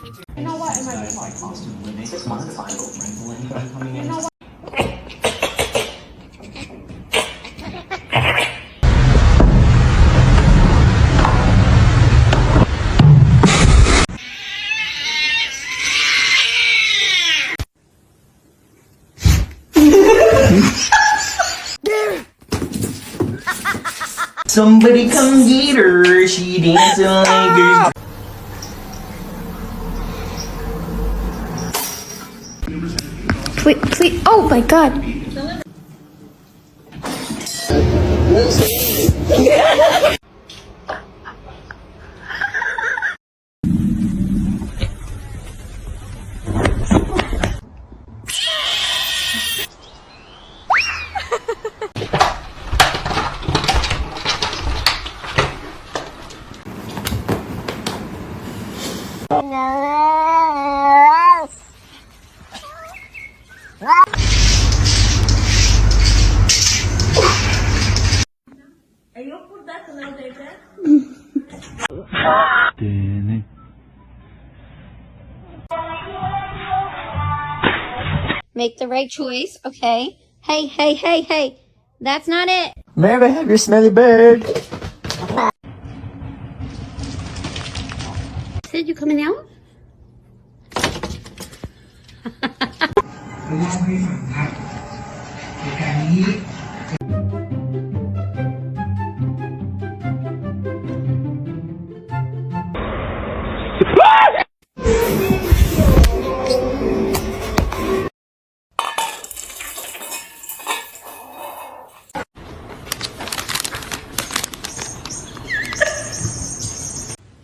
You know what? It might be hard. You know what? Somebody come get her, she dancing like her. Please, oh my god. Make the right choice, okay? Hey, hey, hey, hey. That's not it. May I have your smelly bird? Said you coming out?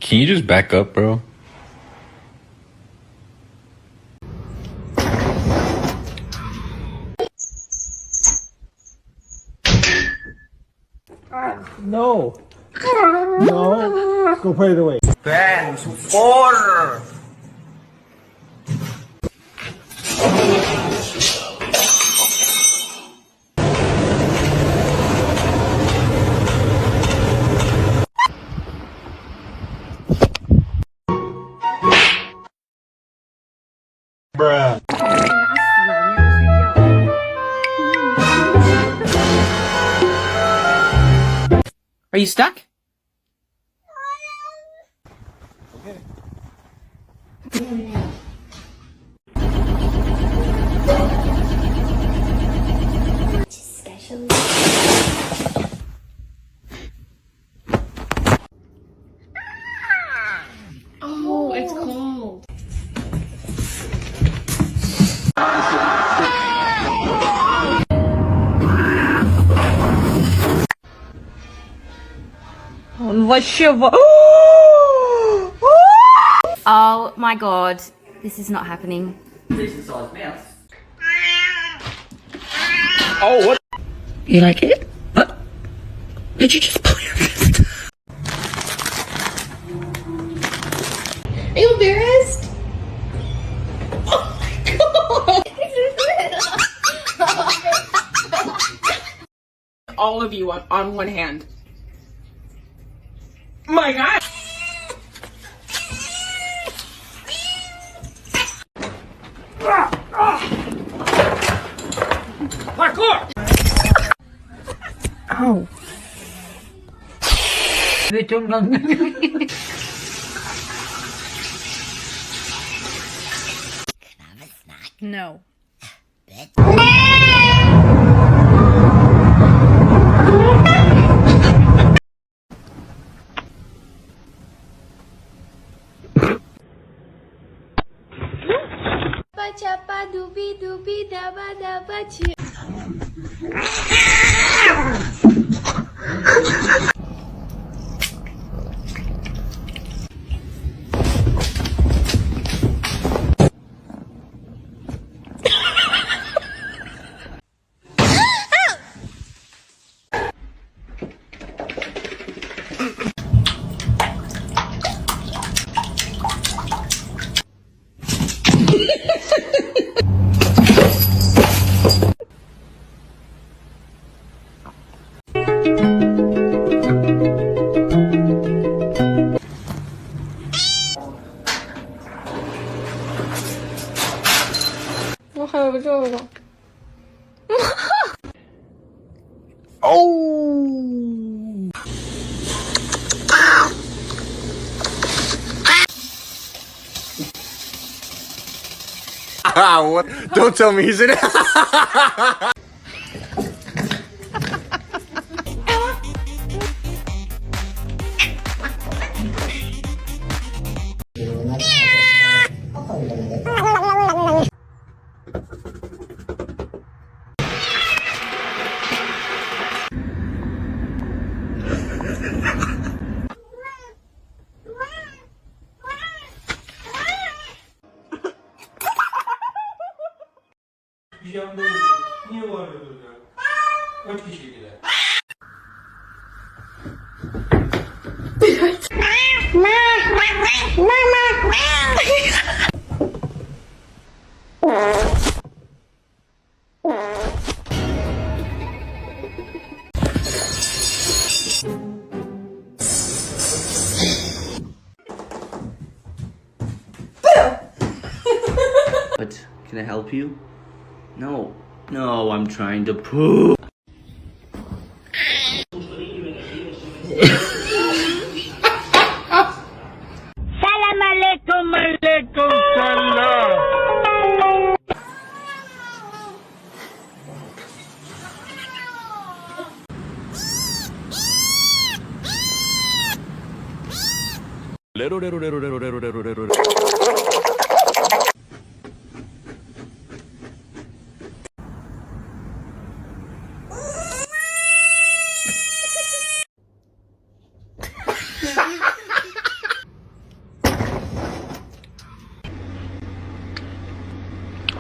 Can you just back up, bro? No. No. Go put it away. Ben, support! Bruh. Are you stuck? Oh, it's cold. Oh my god. This is not happening. Oh, what? You like it? What? Did you just pull your fist? Are you embarrassed? Oh my god. All of you on one hand. My God. Parkour! Ow. No. Chapa dubi dubi daba daba chi. Oh! What? Don't tell me he's in it. Niye bağırıyorsun ya? Kaç kişiydiler? What? Can I help you? No. No, I'm trying to poo. Salam alaikum, alaikum salam.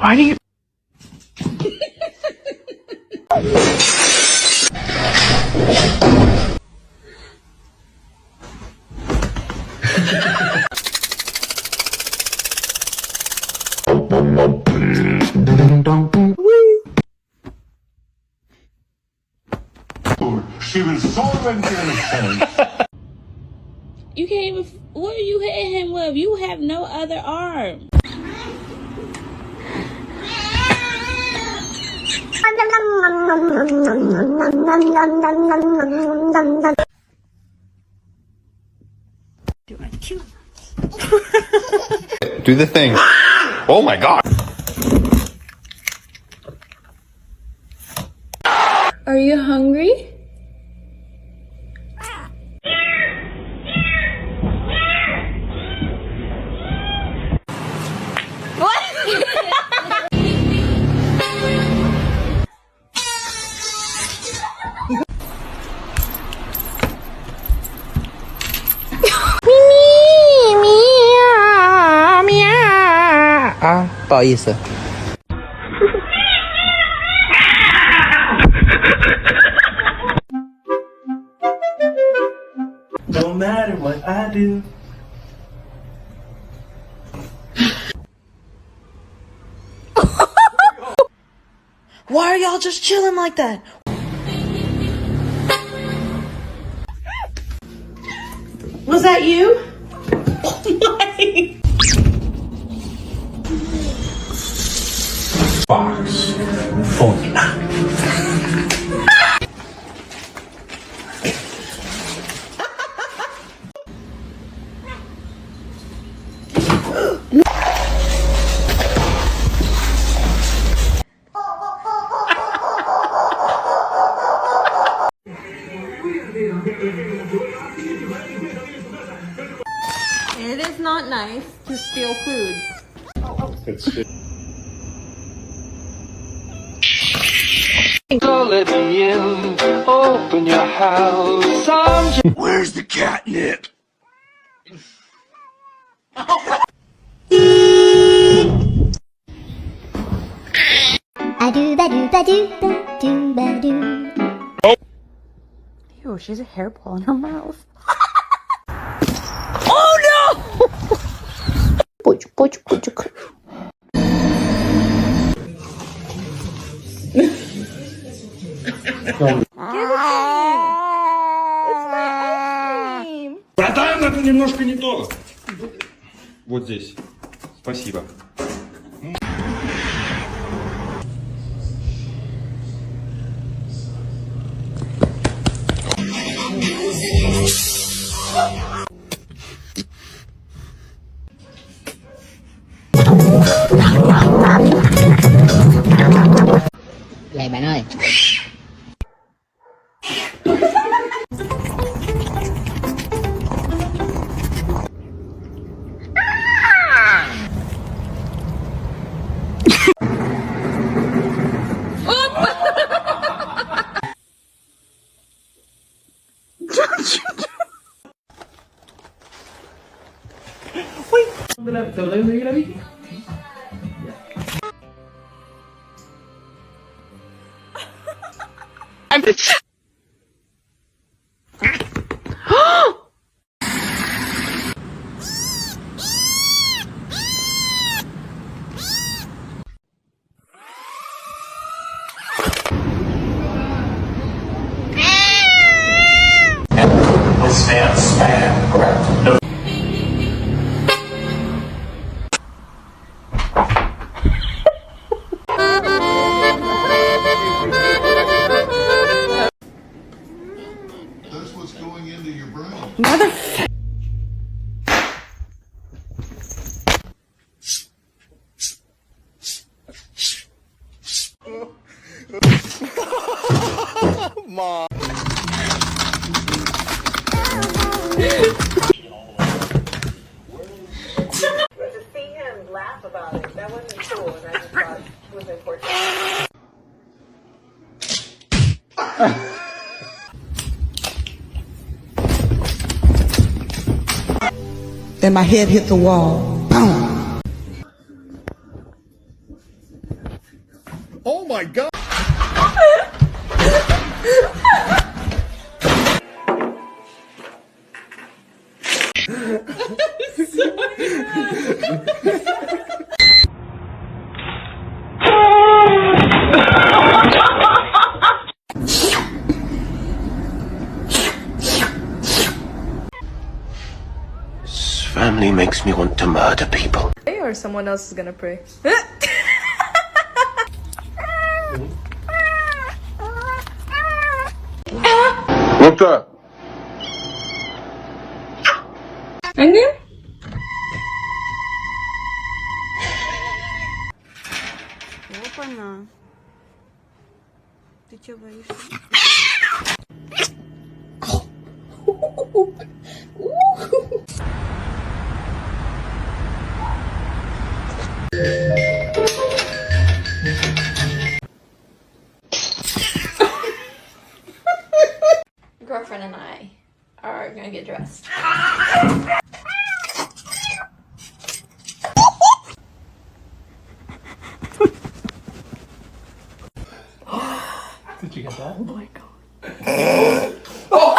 Why do you... She was solvent in a sense. You can't even. What are you hitting him with? You have no other arm. Do the thing. Oh my god. Are you hungry? Ah, 不好意思。No matter what I do. Why are y'all just chilling like that? Was that you? Box. Phone. It is not nice to steal food. Let me in, open your house. Where's the catnip? Ew, she's a hairball in her mouth. Братан, это немножко не то. Вот здесь. Спасибо. Vậy bạn ơi. ¿Te lo debes seguir a Vicky? This man's spam, correct? No. That's what's going into your brain. To see him laugh about it, that wasn't cool, and I just thought it was important. Then my head hit the wall. Boom. Oh my god! This family makes me want to murder people. Or someone else is gonna pray. What's up? Ano? Опа на. Ты чё боишься? Girlfriend and I are gonna get dressed. Did you get that? Oh my god.